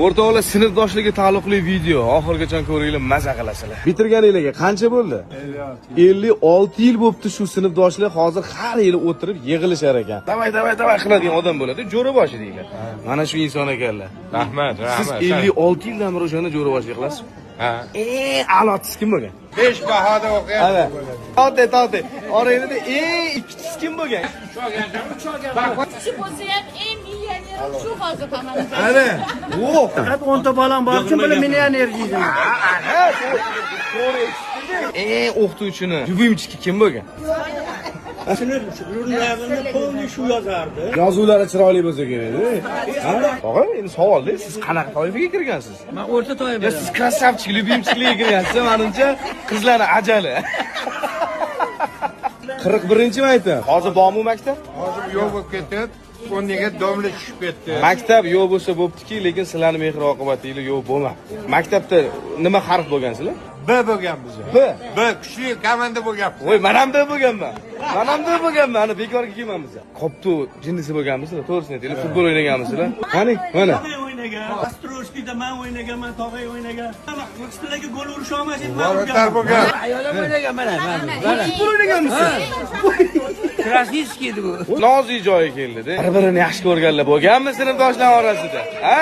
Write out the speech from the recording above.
O'rtoqlar, sinfdoshligi taalluqli video oxirigacha ko'ringlar, maza qilasizlar. Bitirganinglarga qancha bo'ldi? 56 yil bo'libdi shu sinfdoshlar hozir har yili o'tirib yig'ilishar ekan. Davay qiladigan odam bo'ladi, jo'raboshi deylar. Mana shu inson ekanlar. Rahmat. Siz 56 yildan beri o'shani jo'raboshi qilasiz. Ha. A'lochisi kim bo'lgan? 5 bahoda o'qiyapti. To'te. Orangizda ikkisi kim bo'lgan? Shu bo'lsa ham eng millioner shu hozir hammamiz. Ana. Faqat 10 ta bolam bor uchun buni millioner deydi. O'qituvchini Yubimchiki kim bo'lgan? Jurnalni polni shu yozardi. Yozuvlari chiroyli bo'lsa kerak. Tog'a, endi savolda siz qanaqa toifaga kirgansiz? Men o'rta toifa. Siz krasavchik, Yubimchikligiga kirgansiz, menimcha qizlar ajali. 41-mi aytdim? Hozir bormi maktab? Hozir yo'q bo'lib ketib, o'rniga domla tushib ketdi. Maktab yo'q bo'lsa bo'ptiki, lekin sizlarning mehr oqibatinglar yo'q bo'lmadi. Maktabda nima harf bo'lgansizlar? B bo'lgan biz. B kuchli komanda bo'lganmiz. Voy, men ham bo'lganman. Ana bekorga kelganmiz. Qoptu jinnisi bo'lganmisizlar? To'g'risini aytinglar, futbol o'ynaganmisizlar? Qani, mana. O'ynagan. Astroskida men o'ynaganman, Tog'ay o'ynagan. Raqslarga gol urisha olmasin. Voratlar bo'lgan. Ayolim o'ynagan mana. Futbol o'ynaganmisiz? Krasnitskiy edi bu. Nozik joyi keldi-da. Bir-birini yaxshi ko'rganlar bo'lganmi sinfdoshlar orasida? Ha?